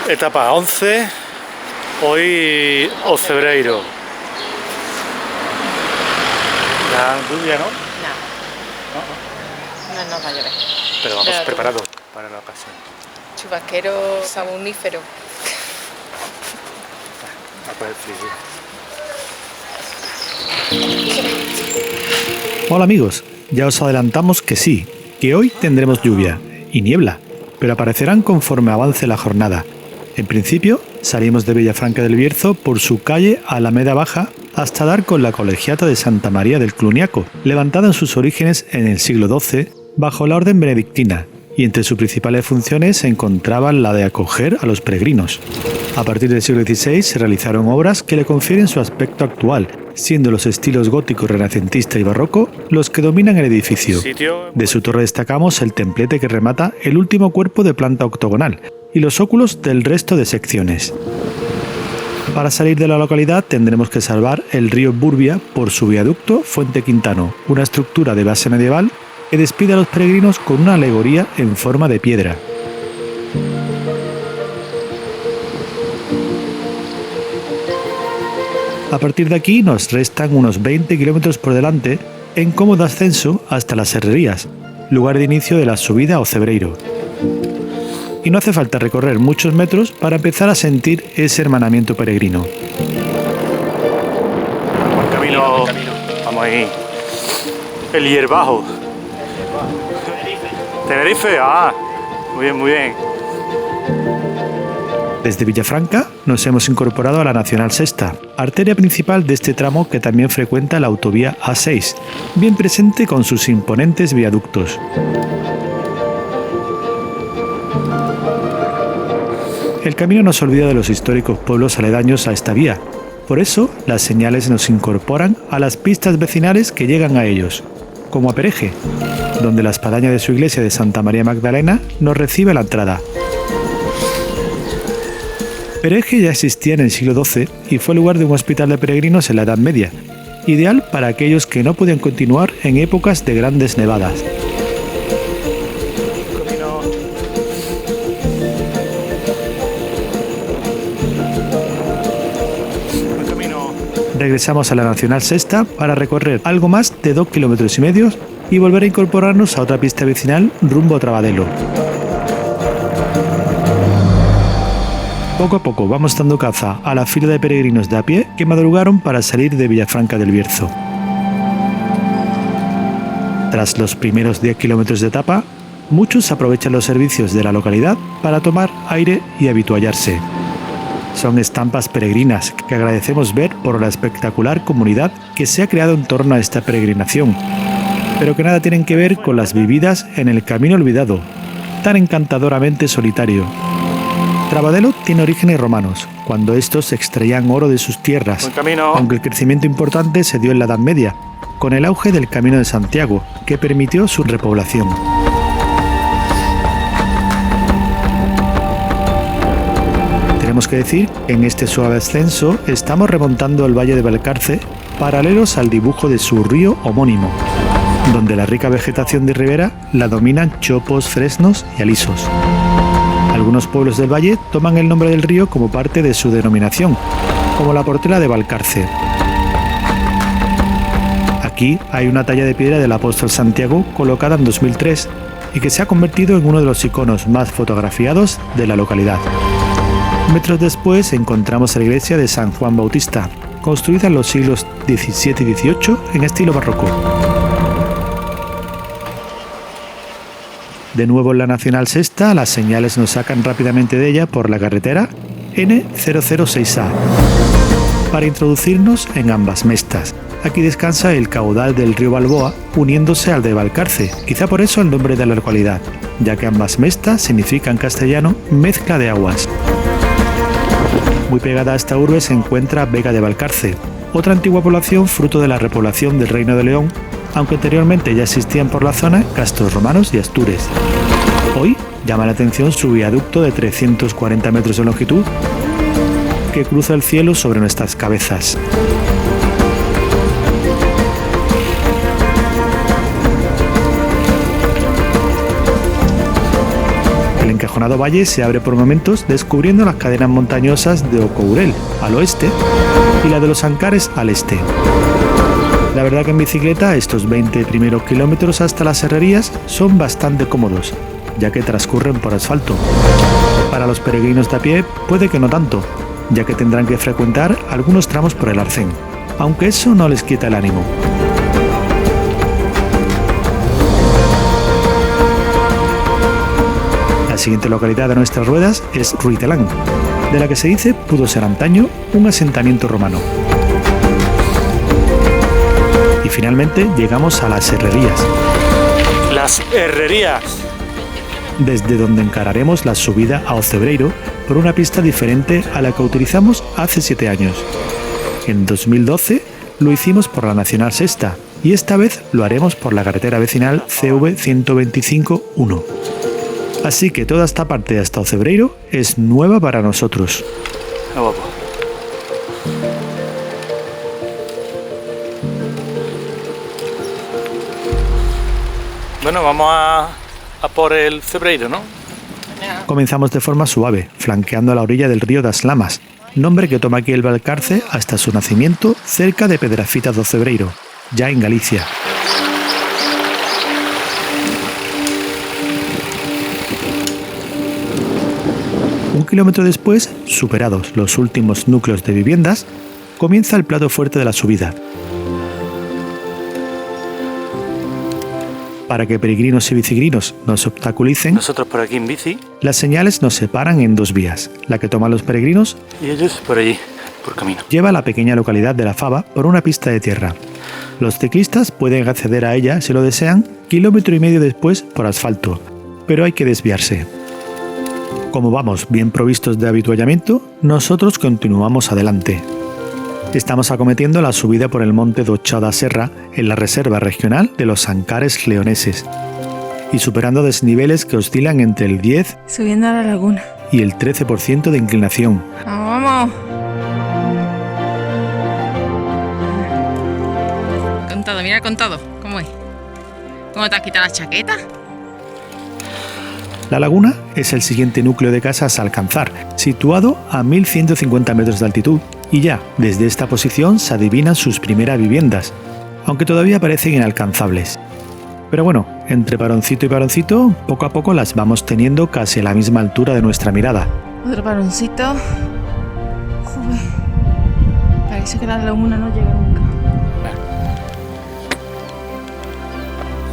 Etapa 11, hoy Ocebreiro. La lluvia, ¿no? No nos va a llover. Pero vamos preparados para la ocasión. Chubasquero saunífero. A poder frío. Hola amigos, ya os adelantamos que sí, que hoy tendremos lluvia y niebla, pero aparecerán conforme avance la jornada. En principio, salimos de Villafranca del Bierzo por su calle Alameda Baja hasta dar con la colegiata de Santa María del Cluniaco, levantada en sus orígenes en el siglo XII bajo la orden benedictina, y entre sus principales funciones se encontraba la de acoger a los peregrinos. A partir del siglo XVI se realizaron obras que le confieren su aspecto actual, siendo los estilos gótico, renacentista y barroco los que dominan el edificio. De su torre destacamos el templete que remata el último cuerpo de planta octogonal y los óculos del resto de secciones. Para salir de la localidad tendremos que salvar el río Burbia por su viaducto Fuente Quintano, una estructura de base medieval que despide a los peregrinos con una alegoría en forma de piedra. A partir de aquí nos restan unos 20 kilómetros por delante en cómodo ascenso hasta las Herrerías, lugar de inicio de la subida a Ocebreiro. Y no hace falta recorrer muchos metros para empezar a sentir ese hermanamiento peregrino. Buen camino. Vamos ahí. El Hierbajo. Tenerife, muy bien, muy bien. Desde Villafranca nos hemos incorporado a la Nacional Sexta, arteria principal de este tramo que también frecuenta la autovía A6, bien presente con sus imponentes viaductos. El camino nos olvida de los históricos pueblos aledaños a esta vía, por eso las señales nos incorporan a las pistas vecinales que llegan a ellos, como a Pereje, donde la espadaña de su iglesia de Santa María Magdalena nos recibe la entrada. Pereje ya existía en el siglo XII y fue lugar de un hospital de peregrinos en la Edad Media, ideal para aquellos que no podían continuar en épocas de grandes nevadas. Regresamos a la Nacional Sexta para recorrer algo más de 2,5 kilómetros y volver a incorporarnos a otra pista vecinal rumbo a Trabadelo. Poco a poco vamos dando caza a la fila de peregrinos de a pie que madrugaron para salir de Villafranca del Bierzo. Tras los primeros 10 kilómetros de etapa, muchos aprovechan los servicios de la localidad para tomar aire y habituallarse. Son estampas peregrinas que agradecemos ver por la espectacular comunidad que se ha creado en torno a esta peregrinación, pero que nada tienen que ver con las vividas en el Camino Olvidado, tan encantadoramente solitario. Trabadelo tiene orígenes romanos, cuando estos extraían oro de sus tierras, aunque el crecimiento importante se dio en la Edad Media, con el auge del Camino de Santiago, que permitió su repoblación. Tenemos que decir que en este suave ascenso estamos remontando el valle de Valcarce paralelos al dibujo de su río homónimo, donde la rica vegetación de ribera la dominan chopos, fresnos y alisos. Algunos pueblos del valle toman el nombre del río como parte de su denominación, como la Portela de Valcarce. Aquí hay una talla de piedra del apóstol Santiago colocada en 2003 y que se ha convertido en uno de los iconos más fotografiados de la localidad. Metros después encontramos la iglesia de San Juan Bautista, construida en los siglos XVII y XVIII en estilo barroco. De nuevo en la Nacional Sexta, las señales nos sacan rápidamente de ella por la carretera N006A para introducirnos en Ambas Mestas. Aquí descansa el caudal del río Balboa uniéndose al de Valcarce, quizá por eso el nombre de la localidad, ya que Ambas Mestas significa en castellano mezcla de aguas. Muy pegada a esta urbe se encuentra Vega de Valcarce, otra antigua población fruto de la repoblación del Reino de León, aunque anteriormente ya existían por la zona castros romanos y astures. Hoy llama la atención su viaducto de 340 metros de longitud que cruza el cielo sobre nuestras cabezas. acolchonado valle se abre por momentos descubriendo las cadenas montañosas de Ocourel al oeste y la de los Ancares al este. La verdad que en bicicleta estos 20 primeros kilómetros hasta las Herrerías son bastante cómodos, ya que transcurren por asfalto. Para los peregrinos de a pie puede que no tanto, ya que tendrán que frecuentar algunos tramos por el arcén, aunque eso no les quita el ánimo. La siguiente localidad de nuestras ruedas es Ruitelán, de la que se dice pudo ser antaño un asentamiento romano. Y finalmente llegamos a las Herrerías. Las Herrerías. Desde donde encararemos la subida a Ocebreiro por una pista diferente a la que utilizamos hace 7 años. En 2012 lo hicimos por la Nacional Sexta y esta vez lo haremos por la carretera vecinal CV 125-1. Así que toda esta parte hasta Ocebreiro es nueva para nosotros. Qué guapo. Bueno, vamos a por el Cebreiro, ¿no? Comenzamos de forma suave, flanqueando a la orilla del río das Lamas, nombre que toma aquí el Valcarce hasta su nacimiento cerca de Pedrafita do Cebreiro, ya en Galicia. Un kilómetro después, superados los últimos núcleos de viviendas, comienza el plato fuerte de la subida. Para que peregrinos y bicigrinos no se obstaculicen, Nosotros por aquí en bici las señales nos separan en 2 vías. La que toman los peregrinos y ellos por allí, por camino. lleva a la pequeña localidad de La Fava por una pista de tierra. Los ciclistas pueden acceder a ella, si lo desean, 1,5 kilómetros después por asfalto, pero hay que desviarse. Como vamos bien provistos de habituallamiento, nosotros continuamos adelante. Estamos acometiendo la subida por el monte do Chao da Serra en la reserva regional de los Ancares leoneses y superando desniveles que oscilan entre el 10 Subiendo a la laguna. y el 13% de inclinación. Vamos. Contado, mira el contado. ¿Cómo es? ¿Cómo te has quitado la chaqueta? La laguna es el siguiente núcleo de casas a alcanzar, situado a 1.150 metros de altitud, y ya desde esta posición se adivinan sus primeras viviendas, aunque todavía parecen inalcanzables. Pero bueno, entre paroncito y paroncito, poco a poco las vamos teniendo casi a la misma altura de nuestra mirada. Otro paroncito. Joder. Parece que la laguna no llega nunca.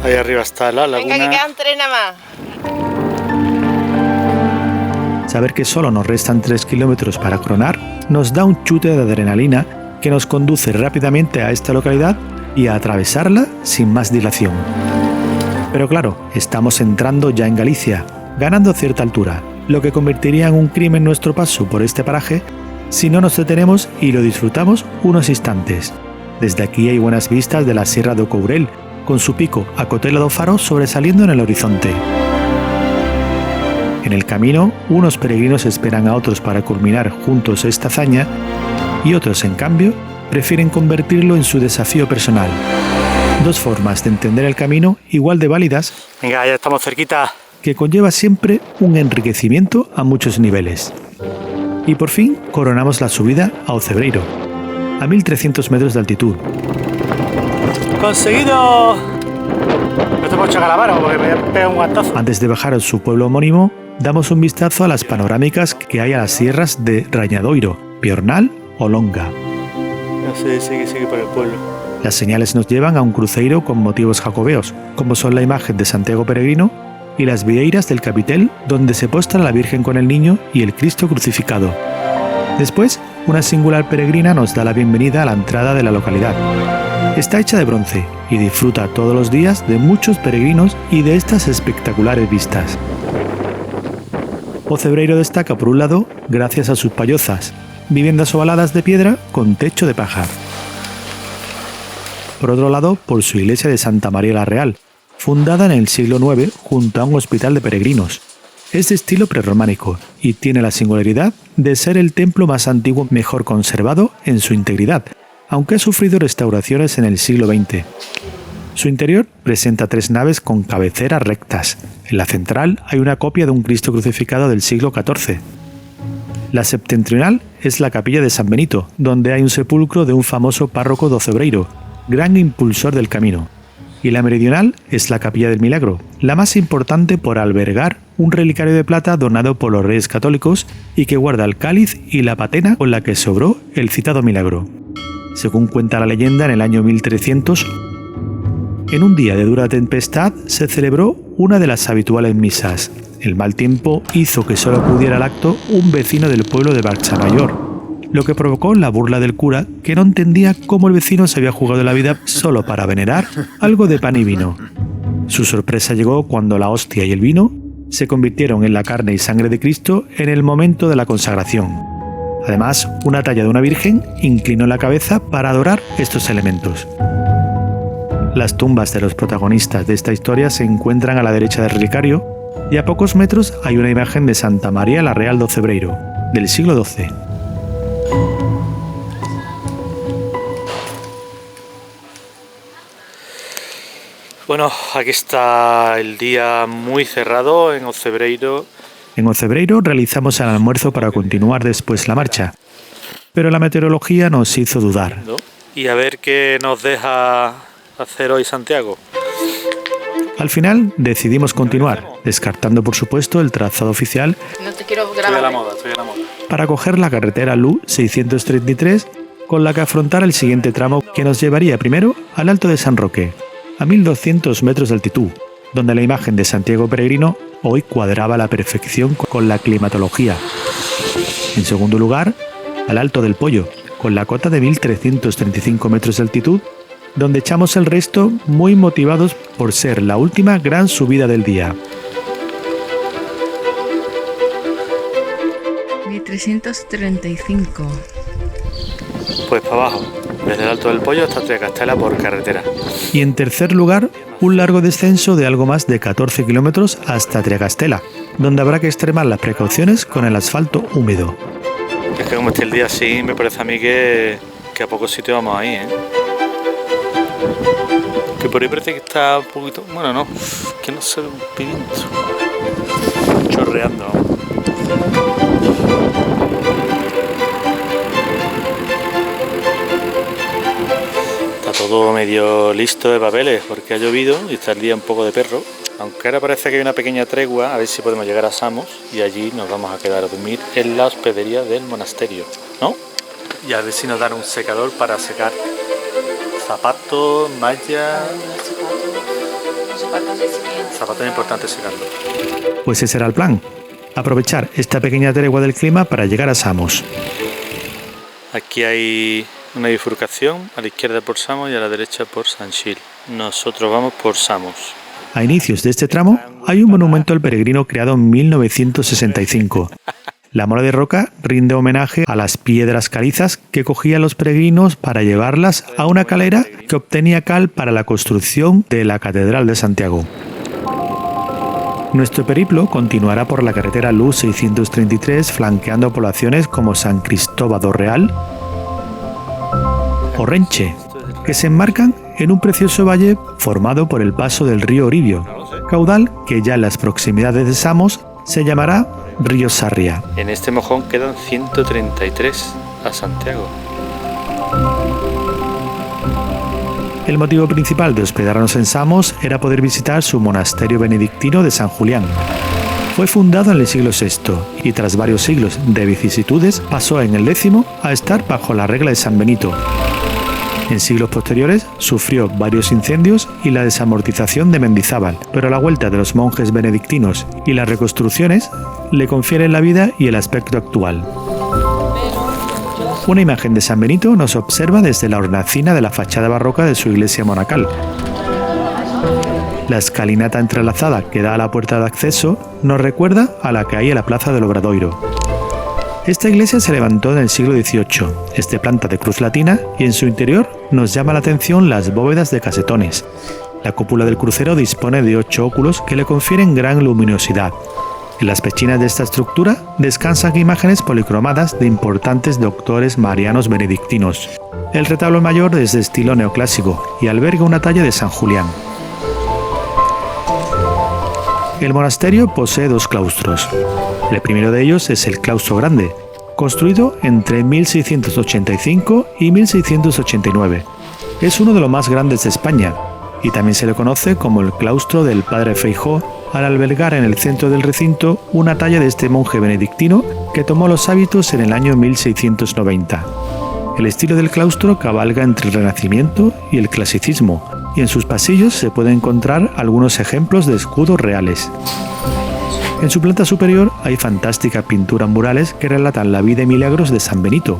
Ahí arriba está la laguna. Venga, que quedan 3 nada más. Saber que solo nos restan 3 kilómetros para coronar nos da un chute de adrenalina que nos conduce rápidamente a esta localidad y a atravesarla sin más dilación. Pero claro, estamos entrando ya en Galicia, ganando cierta altura, lo que convertiría en un crimen nuestro paso por este paraje si no nos detenemos y lo disfrutamos unos instantes. Desde aquí hay buenas vistas de la Sierra de Ocourel, con su pico a Cotela do Faro sobresaliendo en el horizonte. En el camino, unos peregrinos esperan a otros para culminar juntos esta hazaña y otros, en cambio, prefieren convertirlo en su desafío personal. 2 formas de entender el camino igual de válidas, Venga, ya estamos cerquita. que conlleva siempre un enriquecimiento a muchos niveles. Y por fin coronamos la subida a Ocebreiro, a 1.300 metros de altitud. ¡Conseguido! No te puedo echar a la mano porque me pega un guantazo. Antes de bajar a su pueblo homónimo, damos un vistazo a las panorámicas que hay a las sierras de Rañadoiro, Piornal o Longa. No sé, sigue por el pueblo. Las señales nos llevan a un cruceiro con motivos jacobeos, como son la imagen de Santiago Peregrino y las vieiras del capitel, donde se postra la Virgen con el Niño y el Cristo crucificado. Después, una singular peregrina nos da la bienvenida a la entrada de la localidad. Está hecha de bronce y disfruta todos los días de muchos peregrinos y de estas espectaculares vistas. Ocebreiro destaca por un lado gracias a sus pallozas, viviendas ovaladas de piedra con techo de paja. Por otro lado, por su iglesia de Santa María la Real, fundada en el siglo IX junto a un hospital de peregrinos. Es de estilo prerrománico y tiene la singularidad de ser el templo más antiguo mejor conservado en su integridad, aunque ha sufrido restauraciones en el siglo XX. Su interior presenta 3 naves con cabeceras rectas. En la central hay una copia de un Cristo crucificado del siglo XIV. La septentrional es la capilla de San Benito, donde hay un sepulcro de un famoso párroco docebreiro, gran impulsor del camino. Y la meridional es la capilla del Milagro, la más importante por albergar un relicario de plata donado por los Reyes Católicos y que guarda el cáliz y la patena con la que se obró el citado milagro. Según cuenta la leyenda, en el año 1300, en un día de dura tempestad se celebró una de las habituales misas. El mal tiempo hizo que solo acudiera al acto un vecino del pueblo de Barchamayor, lo que provocó la burla del cura, que no entendía cómo el vecino se había jugado la vida solo para venerar algo de pan y vino. Su sorpresa llegó cuando la hostia y el vino se convirtieron en la carne y sangre de Cristo en el momento de la consagración. Además, una talla de una virgen inclinó la cabeza para adorar estos elementos. Las tumbas de los protagonistas de esta historia se encuentran a la derecha del relicario y a pocos metros hay una imagen de Santa María la Real docebreiro, del siglo XII. Bueno, aquí está el día muy cerrado en Ocebreiro. En Ocebreiro realizamos el almuerzo para continuar después la marcha, pero la meteorología nos hizo dudar. Y a ver qué nos deja hacer hoy Santiago. Al final decidimos continuar, descartando por supuesto el trazado oficial. No te quiero Estoy a la moda. Para coger la carretera LU 633, con la que afrontar el siguiente tramo que nos llevaría primero al Alto de San Roque, a 1200 metros de altitud, donde la imagen de Santiago Peregrino hoy cuadraba a la perfección con la climatología. En segundo lugar, al Alto del Pollo, con la cota de 1335 metros de altitud, donde echamos el resto muy motivados por ser la última gran subida del día. 1335. Pues para abajo, desde el Alto del Pollo hasta Triacastela por carretera. Y en tercer lugar, un largo descenso de algo más de 14 kilómetros hasta Triacastela, donde habrá que extremar las precauciones con el asfalto húmedo. Es que como esté el día así, me parece a mí que a pocos sitios vamos ahí, ¿eh? Que por ahí parece que está un poquito... Bueno, no, que no se ve un pimiento. Chorreando. Está todo medio listo de papeles porque ha llovido y está el día un poco de perro. Aunque ahora parece que hay una pequeña tregua, a ver si podemos llegar a Samos y allí nos vamos a quedar a dormir en la hospedería del monasterio, ¿no? Y a ver si nos dan un secador para secar zapatos, mallas. Zapatos es importante secarlos. Pues ese era el plan, aprovechar esta pequeña tregua del clima para llegar a Samos. Aquí hay una bifurcación, a la izquierda por Samos y a la derecha por Sanxil. Nosotros vamos por Samos. A inicios de este tramo hay un monumento al peregrino creado en 1965. La mora de roca rinde homenaje a las piedras calizas que cogían los peregrinos para llevarlas a una calera que obtenía cal para la construcción de la Catedral de Santiago. Nuestro periplo continuará por la carretera LU 633, flanqueando poblaciones como San Cristóbal do Real o Renche, que se enmarcan en un precioso valle formado por el paso del río Oribio, caudal que ya en las proximidades de Samos se llamará Río Sarria. En este mojón quedan 133 a Santiago. El motivo principal de hospedarnos en Samos era poder visitar su monasterio benedictino de San Julián. Fue fundado en el siglo VI y tras varios siglos de vicisitudes pasó en el X a estar bajo la regla de San Benito. En siglos posteriores sufrió varios incendios y la desamortización de Mendizábal, pero la vuelta de los monjes benedictinos y las reconstrucciones le confieren la vida y el aspecto actual. Una imagen de San Benito nos observa desde la hornacina de la fachada barroca de su iglesia monacal. La escalinata entrelazada que da a la puerta de acceso nos recuerda a la que hay en la plaza del Obradoiro. Esta iglesia se levantó en el siglo XVIII, es de planta de cruz latina y en su interior nos llama la atención las bóvedas de casetones. La cúpula del crucero dispone de 8 óculos que le confieren gran luminosidad. En las pechinas de esta estructura descansan imágenes policromadas de importantes doctores marianos benedictinos. El retablo mayor es de estilo neoclásico y alberga una talla de San Julián. El monasterio posee 2 claustros. El primero de ellos es el claustro grande, construido entre 1685 y 1689. Es uno de los más grandes de España y también se le conoce como el claustro del Padre Feijoo, al albergar en el centro del recinto una talla de este monje benedictino que tomó los hábitos en el año 1690. El estilo del claustro cabalga entre el Renacimiento y el Clasicismo, y en sus pasillos se pueden encontrar algunos ejemplos de escudos reales. En su planta superior hay fantásticas pinturas murales que relatan la vida y milagros de San Benito.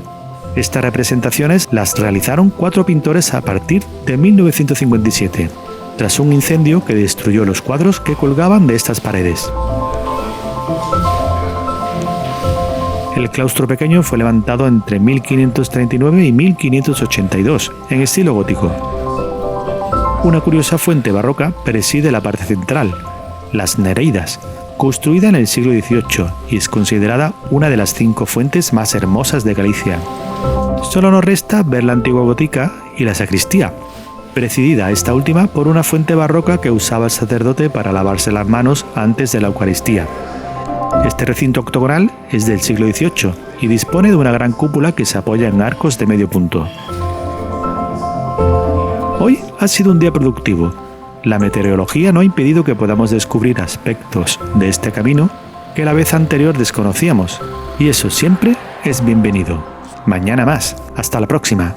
Estas representaciones las realizaron 4 pintores a partir de 1957, tras un incendio que destruyó los cuadros que colgaban de estas paredes. El claustro pequeño fue levantado entre 1539 y 1582, en estilo gótico. Una curiosa fuente barroca preside la parte central, las Nereidas, construida en el siglo XVIII y es considerada una de las 5 fuentes más hermosas de Galicia. Solo nos resta ver la antigua gótica y la sacristía, presidida esta última por una fuente barroca que usaba el sacerdote para lavarse las manos antes de la Eucaristía. Este recinto octogonal es del siglo XVIII y dispone de una gran cúpula que se apoya en arcos de medio punto. Hoy ha sido un día productivo. La meteorología no ha impedido que podamos descubrir aspectos de este camino que la vez anterior desconocíamos, y eso siempre es bienvenido. Mañana más. Hasta la próxima.